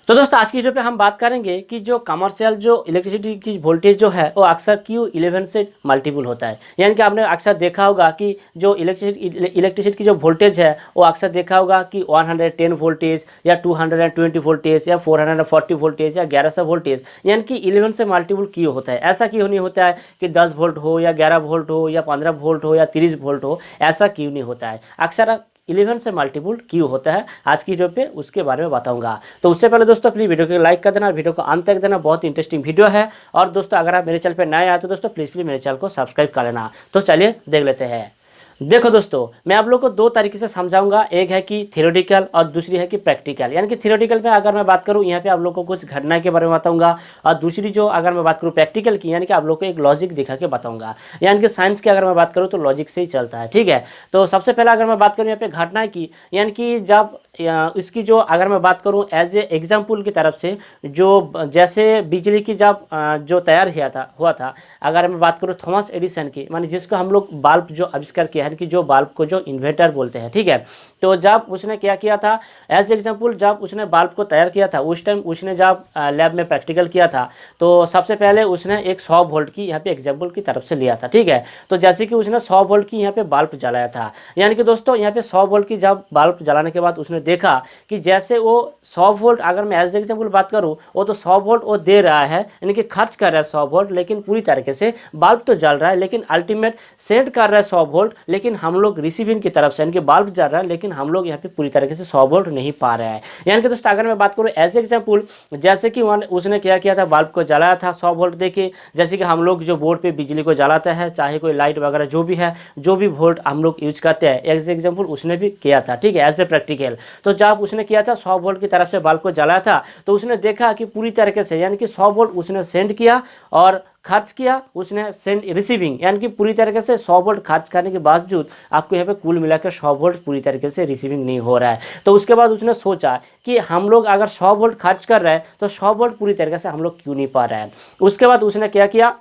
तो दोस्तों आज की वीडियो पे हम बात करेंगे कि जो कमर्शियल जो इलेक्ट्रिसिटी की वोल्टेज जो है वो अक्सर Q11 से मल्टीपल होता है। यानी कि आपने अक्सर देखा होगा कि जो इलेक्ट्रिसिटी की जो वोल्टेज है वो अक्सर देखा होगा कि 110 वोल्टेज या 220 वोल्टेज या 440 वोल्टेज या 1100 वोल्टेज, यानी कि 11 से मल्टीपल क्यों होता है। ऐसा क्यों नहीं होता है कि 10 वोल्ट हो या 11 वोल्ट हो या 15 वोल्ट हो या 30 वोल्ट हो, ऐसा क्यों नहीं होता है। अक्सर 11 से मल्टीपल क्यों होता है, आज की वीडियो पे उसके बारे में बताऊंगा। तो उससे पहले दोस्तों प्लीज़ वीडियो को लाइक कर देना, वीडियो को अंत तक देना, बहुत इंटरेस्टिंग वीडियो है। और दोस्तों अगर आप मेरे चैनल पे नए आए तो दोस्तों प्लीज़ मेरे चैनल को सब्सक्राइब कर लेना। तो चलिए देख लेते हैं। देखो दोस्तों, मैं आप लोग को दो तरीके से समझाऊंगा, एक है कि थियोरेटिकल और दूसरी है कि प्रैक्टिकल। यानी कि थियोरेटिकल में अगर मैं बात करूं यहाँ पे आप लोग को कुछ घटना के बारे में बताऊंगा, और दूसरी जो अगर मैं बात करूं प्रैक्टिकल की, यानी कि आप लोग को एक लॉजिक दिखा के बताऊंगा। यानी कि साइंस की अगर मैं बात करूँ तो लॉजिक से ही चलता है, ठीक है। तो सबसे पहले अगर मैं बात करूँ यहाँ पे घटना की, यानी कि जब इसकी जो अगर मैं बात करूं एज ए एग्जाम्पल की तरफ से, जो जैसे बिजली की जब जो तैयार हुआ था, अगर मैं बात करूं थॉमस एडिसन की, माने जिसको हम लोग बल्ब जो आविष्कार किया है, कि जो बल्ब को जो इन्वेंटर बोलते हैं, ठीक है। तो जब उसने क्या किया था, एज एग्जाम्पल जब उसने बल्ब को तैयार किया था, उस टाइम उसने जब लैब में प्रैक्टिकल किया था, तो सबसे पहले उसने एक 100 वोल्ट की यहाँ पे एग्जाम्पल की तरफ से लिया था, ठीक है। तो जैसे कि उसने 100 वोल्ट की यहाँ पे बल्ब जलाया था, यानी कि दोस्तों यहाँ पे 100 वोल्ट की जब बल्ब जलाने के बाद उसने देखा कि जैसे वो 100 वोल्ट, अगर मैं एज एग्जाम्पल बात करूं, वो तो 100 वोल्ट वो दे रहा है, यानी कि खर्च कर रहा है 100 वोल्ट, लेकिन पूरी तरीके से बल्ब तो जल रहा है, लेकिन अल्टीमेट सेंड कर रहा है 100 वोल्ट, लेकिन हम लोग रिसीविंग की तरफ से, यानी कि बल्ब जल रहा है, लेकिन हम लोग यहाँ पे पूरी तरीके से 100 वोल्ट नहीं पा रहे हैं। यानी कि दोस्तों अगर मैं बात करूँ एज एग्जाम्पल, जैसे कि उसने क्या किया था, बल्ब को जलाया था 100 वोल्ट देके, जैसे कि हम लोग जो बोर्ड पे बिजली को जलाते हैं, चाहे कोई लाइट वगैरह जो भी है, जो भी वोल्ट हम लोग यूज करते हैं, एज एग्जाम्पल उसने भी किया था, ठीक है, एज ए प्रैक्टिकल। तो जब उसने किया था 100 वोल्ट की तरफ से बल्ब को जलाया था, तो उसने देखा कि पूरी तरीके से, यानी कि 100 वोल्ट उसने सेंड किया और खर्च किया उसने सेंड रिसीविंग, यानी कि पूरी तरीके से 100 वोल्ट खर्च करने के बावजूद आपको यहाँ पे कुल मिलाकर 100 वोल्ट पूरी तरीके से रिसीविंग नहीं हो रहा है। तो उसके बाद उसने सोचा कि हम लोग अगर 100 वोल्ट खर्च कर रहे हैं तो 100 वोल्ट पूरी तरीके से हम लोग क्यों नहीं पा रहे हैं। उसके बाद उसने क्या किया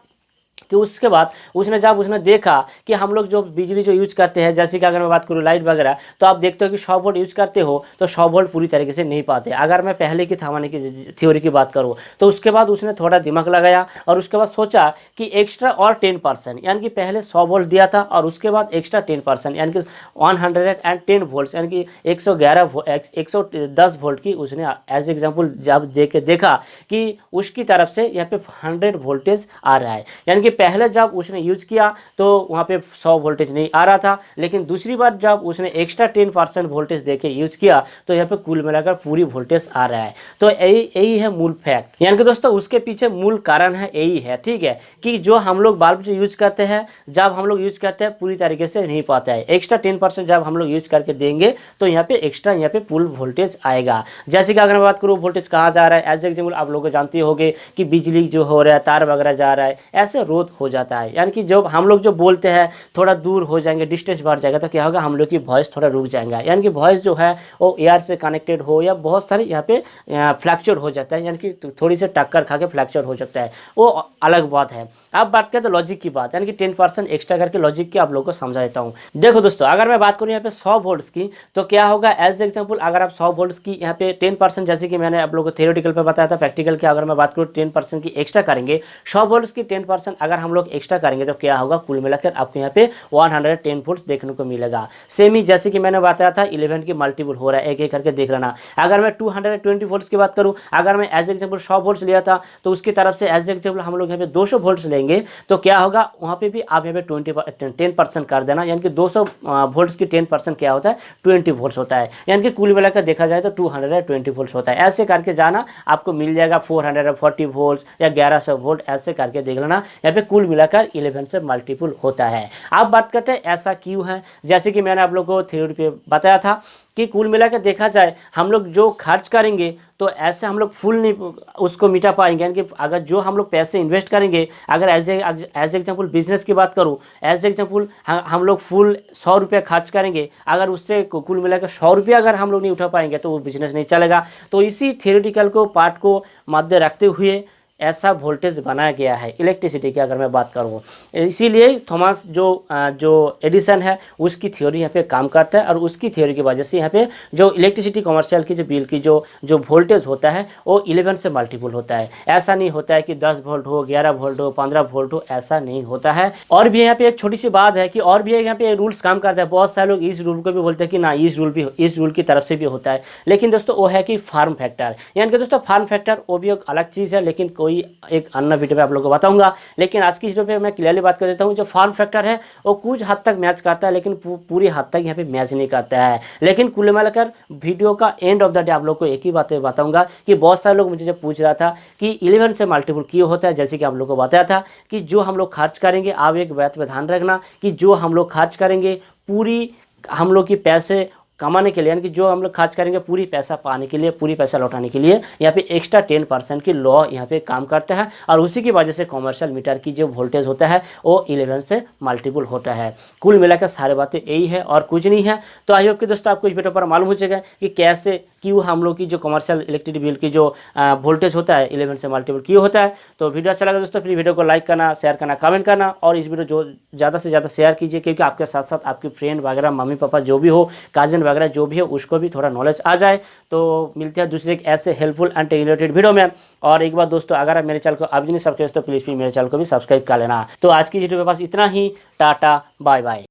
कि उसके बाद उसने जब उसने देखा कि हम लोग जो बिजली जो यूज करते हैं, जैसे कि अगर मैं बात करूँ लाइट वगैरह, तो आप देखते हो कि 100 वोल्ट यूज करते हो तो 100 वोल्ट पूरी तरीके से नहीं पाते। अगर मैं पहले की थमाने की थ्योरी की बात करूँ, तो उसके बाद उसने थोड़ा दिमाग लगाया और उसके बाद सोचा कि एक्स्ट्रा और 10%, यानी कि पहले 100 वोल्ट दिया था और उसके बाद एक्स्ट्रा 10%, यानी कि 110 वोल्ट, यानी कि 110 वोल्ट की उसने एज एग्जाम्पल जब देखा कि उसकी तरफ से यहाँ पे 100 वोल्टेज आ रहा है। यानी कि पहले जब उसने यूज किया तो वहाँ पे 100 वोल्टेज नहीं आ रहा था, लेकिन दूसरी बार जब उसने एक्स्ट्रा 10% वोल्टेज देके यूज किया तो यहाँ पे कुल मिलाकर पूरी वोल्टेज आ रहा है। तो यही है मूल फैक्ट, यानी कि दोस्तों उसके पीछे मूल कारण है यही है, ठीक है, कि जो हम लोग बल्ब जो यूज करते हैं, जब हम लोग यूज करते हैं पूरी तरीके से नहीं पाता है, एक्स्ट्रा 10% जब हम लोग यूज करके देंगे तो यहाँ पे एक्स्ट्रा यहाँ पे फुल वोल्टेज आएगा। जैसे कि अगर मैं बात करूँ वोल्टेज कहाँ जा रहा है, एज एग्जाम्पल आप लोग जानते होंगे कि बिजली जो हो रहा है, तार वगैरह जा रहा है, ऐसे रोध हो जाता है, यानी कि जब हम लोग जो बोलते हैं थोड़ा दूर हो जाएंगे, डिस्टेंस बढ़ जाएगा, तो क्या होगा, हम लोग की वॉइस थोड़ा रुक जाएगा, यानी कि वॉइस जो है वो एयर से कनेक्टेड हो या बहुत सारे यहाँ पे फ्लैक्चर हो जाता है, यानी कि थोड़ी सी टक्कर खा के फ्लैक्चर हो जाता है, वो अलग बात है। अब बात करें तो लॉजिक की बात, यानी कि 10% एक्स्ट्रा करके लॉजिक की आप लोगों को समझा देता हूँ। देखो दोस्तों, अगर मैं बात करूँ यहाँ पे 100 वोल्ट्स की, तो क्या होगा, एज एग्जाम्पल अगर आप 100 वोल्ट्स की यहाँ पे 10%, जैसे कि मैंने आप लोगों को थियोरेटिकल पे बताया था, प्रैक्टिकल की अगर मैं बात करूँ 10% की एक्स्ट्रा करेंगे, 100 वोल्ट्स की 10% अगर हम लोग एक्स्ट्रा करेंगे तो क्या होगा, कुल मिलाकर आपको यहाँ पे 110 वोल्ट्स देखने को मिलेगा। सेम ही जैसे कि मैंने बताया था 11 की मल्टीपल हो रहा है, एक एक करके देख लेना। अगर मैं 220 वोल्ट्स की बात करूँ, अगर मैं एज एग्जाम्पल 100 वोल्ट्स लिया था तो उसकी तरफ से एज एग्जाम्पल हम लोग यहाँ पे 200 वोल्ट्स लेंगे, तो क्या होगा, वहाँ पे भी आप यहाँ पे 10% कर देना, यानी कि 200 वोल्ट्स की 10% क्या होता है, 20 वोल्ट्स होता है, यानी कि कुल मिलाकर देखा जाए तो 220 वोल्ट्स होता है। ऐसे करके जाना, आपको मिल जाएगा 440 वोल्ट्स या 1100 वोल्ट, ऐसे करके देख लेना, यहाँ पे कुल मिलाकर 11 से मल्टीपल होता है। अब बात करते हैं ऐसा क्यों है, जैसे कि मैंने आप लोगों को थ्योरी पे बताया था कि कुल मिलाकर देखा जाए हम लोग जो खर्च करेंगे तो ऐसे हम लोग फुल नहीं उसको मिटा पाएंगे, यानी कि अगर जो हम लोग पैसे इन्वेस्ट करेंगे, अगर एज एग्जाम्पल बिजनेस की बात करूँ, एज एग्जाम्पल हम लोग फुल 100 रुपये खर्च करेंगे, अगर उससे कुल मिलाकर 100 रुपये अगर हम लोग नहीं उठा पाएंगे तो वो बिजनेस नहीं चलेगा। तो इसी थियोरेटिकल को पार्ट को मध्य रखते हुए ऐसा वोल्टेज बनाया गया है इलेक्ट्रिसिटी की, अगर मैं बात करूँ। इसीलिए थॉमस जो एडिसन है उसकी थ्योरी यहाँ पे काम करता है, और उसकी थ्योरी की वजह से यहाँ पे जो इलेक्ट्रिसिटी कमर्शियल की जो बिल की जो वोल्टेज होता है वो 11 से मल्टीपल होता है। ऐसा नहीं होता है कि 10 वोल्ट हो, 11 वोल्ट हो, 15 वोल्ट हो, ऐसा नहीं होता है। और भी यहाँ पे एक छोटी सी बात है कि और भी यहाँ पे रूल्स काम करता है। बहुत सारे लोग इस रूल को भी बोलते हैं कि ना इस रूल की तरफ से भी होता है, लेकिन दोस्तों वो है कि फार्म फैक्टर, यानी कि दोस्तों फार्म फैक्टर वो भी एक अलग चीज़ है, लेकिन कोई एक अन्य वीडियो में आप लोगों को बताऊंगा। लेकिन आज की वीडियो पे मैं क्लियरली बात कर देता हूँ, जो फार्म फैक्टर है वो कुछ हद तक मैच करता है, लेकिन पूरी हद तक यहाँ पे मैच नहीं करता है। लेकिन कुल मिलाकर वीडियो का एंड ऑफ द डे आप लोग को एक ही बात बताऊंगा कि बहुत सारे लोग मुझे जब पूछ रहा था कि 11 से मल्टीपल क्यों होता है, जैसे कि आप लोग को बताया था कि जो हम लोग खर्च करेंगे, आप एक बात पे ध्यान रखना कि जो हम लोग खर्च करेंगे पूरी हम लोग की पैसे कमाने के लिए, यानी कि जो हम लोग खर्च करेंगे पूरी पैसा पाने के लिए, पूरी पैसा लौटाने के लिए, यहाँ पे एक्स्ट्रा 10% की लॉ यहाँ पे काम करता है, और उसी की वजह से कमर्शियल मीटर की जो वोल्टेज होता है वो 11 से मल्टीपल होता है। कुल मिलाकर सारी बातें यही है और कुछ नहीं है। तो आई होप कि दोस्तों आपको इस वीडियो पर मालूम हो जाएगा कि कैसे क्यों हम लोग की जो कमर्शियल इलेक्ट्रिसिटी बिल की जो वोल्टेज होता है 11 से मल्टीपल क्यों होता है। तो वीडियो अच्छा लगा दोस्तों, फिर वीडियो को लाइक करना, शेयर करना, कमेंट करना, और इस वीडियो जो ज़्यादा से ज़्यादा शेयर कीजिए, क्योंकि आपके साथ साथ आपके फ्रेंड वगैरह, मम्मी पापा जो भी हो, काजन वगैरह जो भी हो, उसको भी थोड़ा नॉलेज आ जाए। तो मिलते हैं दूसरे एक ऐसे हेल्पफुल एंड रिलेटेड वीडियो में। और एक बार दोस्तों, अगर आप मेरे चैनल को अभी नहीं सब्सक्राइब तो प्लीज़ मेरे चैनल को भी सब्सक्राइब कर लेना। तो आज की वीडियो के पास इतना ही। Tata bye bye.